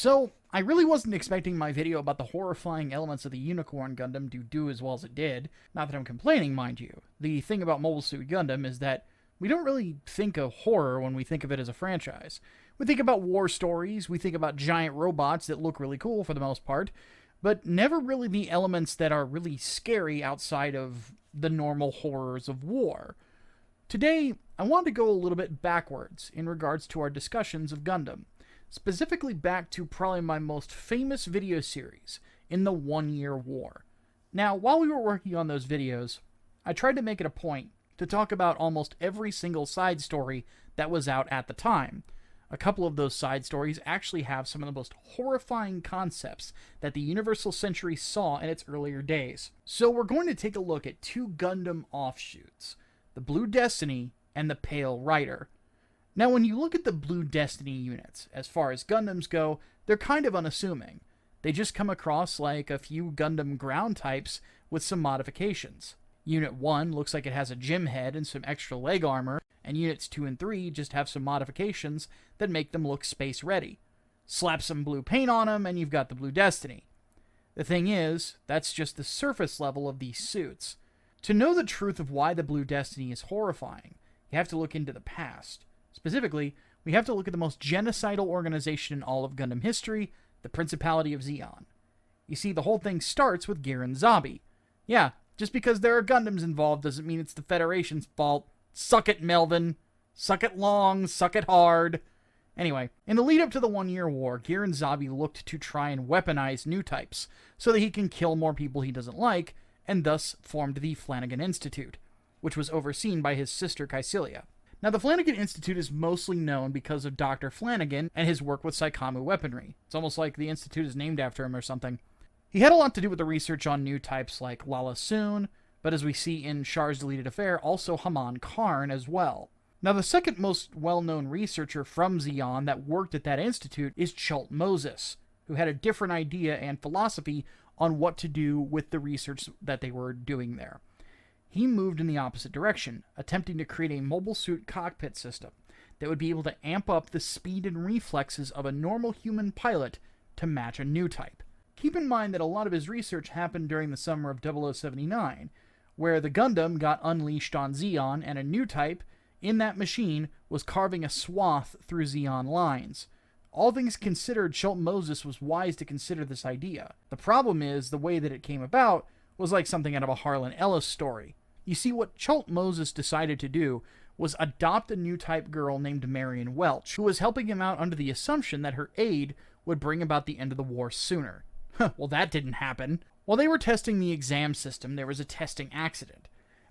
So, I really wasn't expecting my video about the horrifying elements of the Unicorn Gundam to do as well as it did. Not that I'm complaining, mind you. The thing about Mobile Suit Gundam is that we don't really think of horror when we think of it as a franchise. We think about war stories, we think about giant robots that look really cool for the most part, but never really the elements that are really scary outside of the normal horrors of war. Today, I want to go a little bit backwards in regards to our discussions of Gundam. Specifically back to probably my most famous video series, in the 1 Year War. Now, while we were working on those videos, I tried to make it a point to talk about almost every single side story that was out at the time. A couple of those side stories actually have some of the most horrifying concepts that the Universal Century saw in its earlier days. So we're going to take a look at two Gundam offshoots, the Blue Destiny and the Pale Rider. Now, when you look at the Blue Destiny units, as far as Gundams go, they're kind of unassuming. They just come across like a few Gundam ground types with some modifications. Unit 1 looks like it has a gym head and some extra leg armor, and Units 2 and 3 just have some modifications that make them look space ready. Slap some blue paint on them, and you've got the Blue Destiny. The thing is, that's just the surface level of these suits. To know the truth of why the Blue Destiny is horrifying, you have to look into the past. Specifically, we have to look at the most genocidal organization in all of Gundam history, the Principality of Zeon. You see, the whole thing starts with Giran Zabi. Yeah, just because there are Gundams involved doesn't mean it's the Federation's fault. Suck it, Melvin. Suck it long, suck it hard. Anyway, in the lead up to the 1 Year War, Giran Zabi looked to try and weaponize new types, so that he can kill more people he doesn't like, and thus formed the Flanagan Institute, which was overseen by his sister Caecilia. Now, the Flanagan Institute is mostly known because of Dr. Flanagan and his work with Saikamu weaponry. It's almost like the Institute is named after him or something. He had a lot to do with the research on new types like Lala Soon, but as we see in Char's Deleted Affair, also Haman Karn as well. Now, the second most well-known researcher from Zeon that worked at that institute is Chult Moses, who had a different idea and philosophy on what to do with the research that they were doing there. He moved in the opposite direction, attempting to create a mobile suit cockpit system that would be able to amp up the speed and reflexes of a normal human pilot to match a new type. Keep in mind that a lot of his research happened during the summer of 0079, where the Gundam got unleashed on Zeon and a new type in that machine was carving a swath through Zeon lines. All things considered, Chult Moses was wise to consider this idea. The problem is, the way that it came about was like something out of a Harlan Ellis story. You see, what Chult Moses decided to do was adopt a new type girl named Marion Welch, who was helping him out under the assumption that her aid would bring about the end of the war sooner. Well, that didn't happen. While they were testing the exam system, there was a testing accident.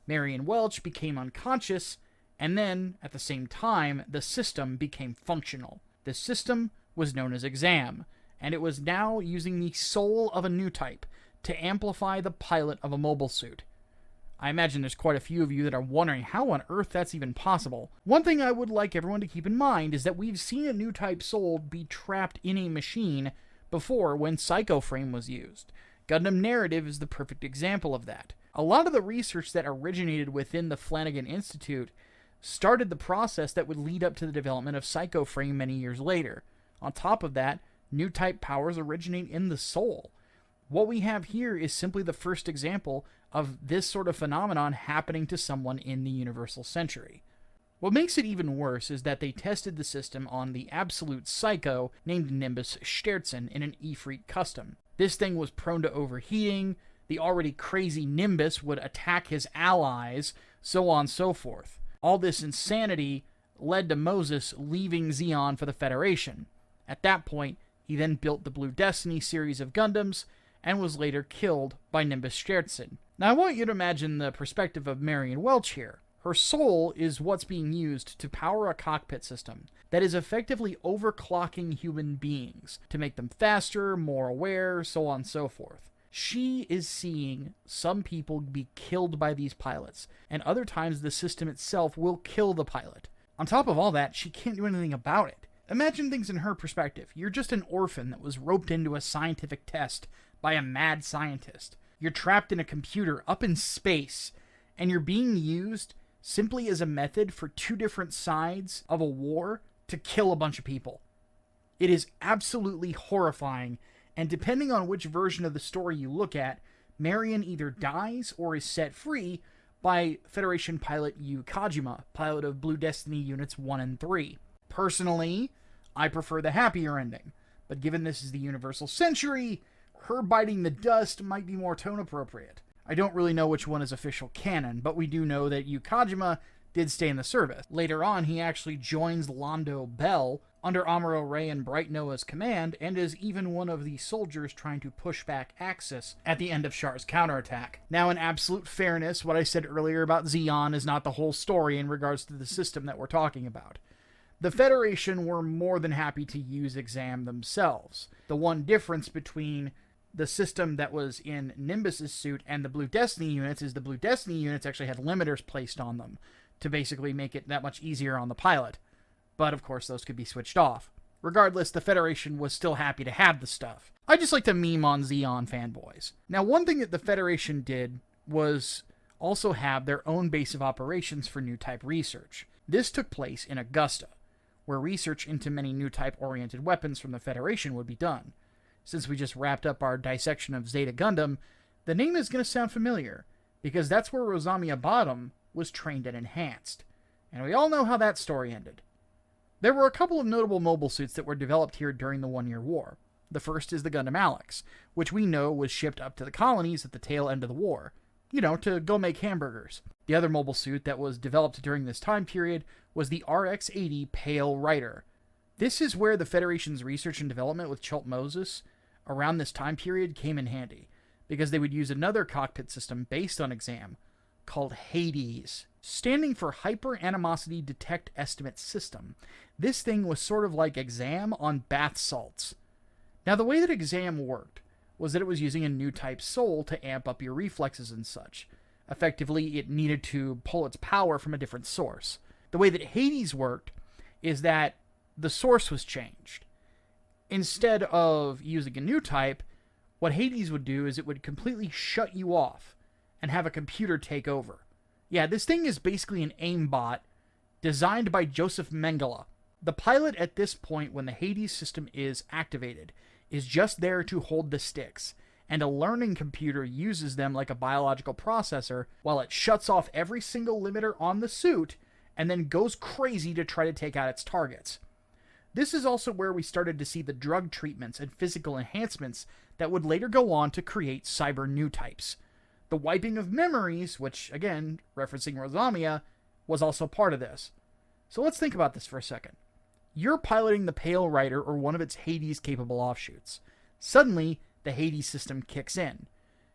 Marion Welch became unconscious, and then, at the same time, the system became functional. This system was known as Exam, and it was now using the soul of a new type to amplify the pilot of a mobile suit. I imagine there's quite a few of you that are wondering how on earth that's even possible. One thing I would like everyone to keep in mind is that we've seen a new type soul be trapped in a machine before when Psycho Frame was used. Gundam Narrative is the perfect example of that. A lot of the research that originated within the Flanagan Institute started the process that would lead up to the development of Psycho Frame many years later. On top of that, new type powers originate in the soul. What we have here is simply the first example of this sort of phenomenon happening to someone in the Universal Century. What makes it even worse is that they tested the system on the absolute psycho named Nimbus Sterzen in an Ifrit custom. This thing was prone to overheating, the already crazy Nimbus would attack his allies, so on and so forth. All this insanity led to Moses leaving Zeon for the Federation. At that point, he then built the Blue Destiny series of Gundams, and was later killed by Nimbus Sterzen. Now, I want you to imagine the perspective of Marion Welch here. Her soul is what's being used to power a cockpit system that is effectively overclocking human beings to make them faster, more aware, so on and so forth. She is seeing some people be killed by these pilots, and other times the system itself will kill the pilot. On top of all that, she can't do anything about it. Imagine things in her perspective. You're just an orphan that was roped into a scientific test by a mad scientist. You're trapped in a computer up in space, and you're being used simply as a method for two different sides of a war to kill a bunch of people. It is absolutely horrifying, and depending on which version of the story you look at, Marion either dies or is set free by Federation pilot Yu Kajima, pilot of Blue Destiny Units 1 and 3. Personally, I prefer the happier ending, but given this is the Universal Century, her biting the dust might be more tone appropriate. I don't really know which one is official canon, but we do know that Yu Kajima did stay in the service. Later on, he actually joins Londo Bell under Amuro Ray and Bright Noah's command, and is even one of the soldiers trying to push back Axis at the end of Char's counterattack. Now, in absolute fairness, what I said earlier about Zeon is not the whole story in regards to the system that we're talking about. The Federation were more than happy to use Exam themselves. The one difference between the system that was in Nimbus's suit and the Blue Destiny units is the Blue Destiny units actually had limiters placed on them to basically make it that much easier on the pilot. But of course those could be switched off. Regardless, the Federation was still happy to have the stuff. I just like to meme on Zeon fanboys. Now, one thing that the Federation did was also have their own base of operations for new type research. This took place in Augusta, where research into many new type oriented weapons from the Federation would be done. Since we just wrapped up our dissection of Zeta Gundam, the name is going to sound familiar, because that's where Rosamia Bottom was trained and enhanced. And we all know how that story ended. There were a couple of notable mobile suits that were developed here during the 1 Year War. The first is the Gundam Alex, which we know was shipped up to the colonies at the tail end of the war. You know, to go make hamburgers. The other mobile suit that was developed during this time period was the RX-80 Pale Rider. This is where the Federation's research and development with Chult Moses around this time period came in handy, because they would use another cockpit system based on Exam called Hades, standing for Hyper Animosity Detect Estimate System. This thing was sort of like Exam on bath salts. Now, the way that Exam worked was that it was using a new type soul to amp up your reflexes and such. Effectively, it needed to pull its power from a different source. The way that Hades worked is that the source was changed. Instead of using a new type, what Hades would do is it would completely shut you off and have a computer take over. Yeah, this thing is basically an aimbot designed by Joseph Mengele. The pilot at this point, when the Hades system is activated, is just there to hold the sticks, and a learning computer uses them like a biological processor while it shuts off every single limiter on the suit and then goes crazy to try to take out its targets. This is also where we started to see the drug treatments and physical enhancements that would later go on to create cyber new types. The wiping of memories, which, again, referencing Rosamia, was also part of this. So let's think about this for a second. You're piloting the Pale Rider or one of its Hades-capable offshoots. Suddenly, the Hades system kicks in.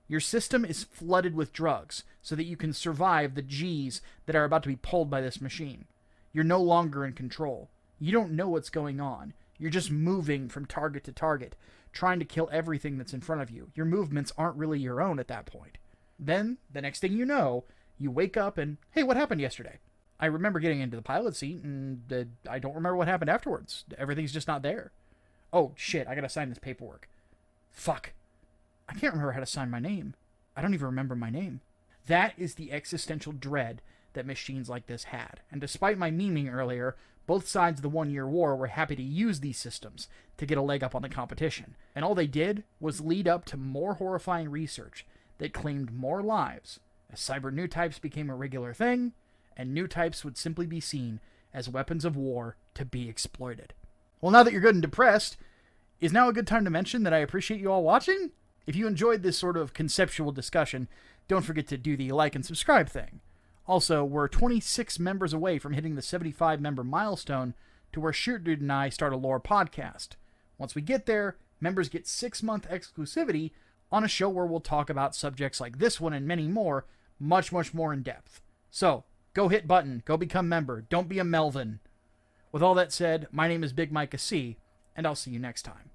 Your system is flooded with drugs so that you can survive the G's that are about to be pulled by this machine. You're no longer in control. You don't know what's going on. You're just moving from target to target, trying to kill everything that's in front of you. Your movements aren't really your own at that point. Then, the next thing you know, you wake up and, hey, what happened yesterday? I remember getting into the pilot seat, and I don't remember what happened afterwards. Everything's just not there. Oh, shit, I gotta sign this paperwork. Fuck. I can't remember how to sign my name. I don't even remember my name. That is the existential dread that machines like this had. And despite my memeing earlier, both sides of the 1 Year War were happy to use these systems to get a leg up on the competition. And all they did was lead up to more horrifying research that claimed more lives, as cyber new types became a regular thing, and new types would simply be seen as weapons of war to be exploited. Well, now that you're good and depressed, is now a good time to mention that I appreciate you all watching? If you enjoyed this sort of conceptual discussion, don't forget to do the like and subscribe thing. Also, we're 26 members away from hitting the 75-member milestone to where Shoot Dude and I start a lore podcast. Once we get there, members get 6-month exclusivity on a show where we'll talk about subjects like this one and many more, much more in depth. So, go hit button, go become member, don't be a Melvin. With all that said, my name is Big Micah C, and I'll see you next time.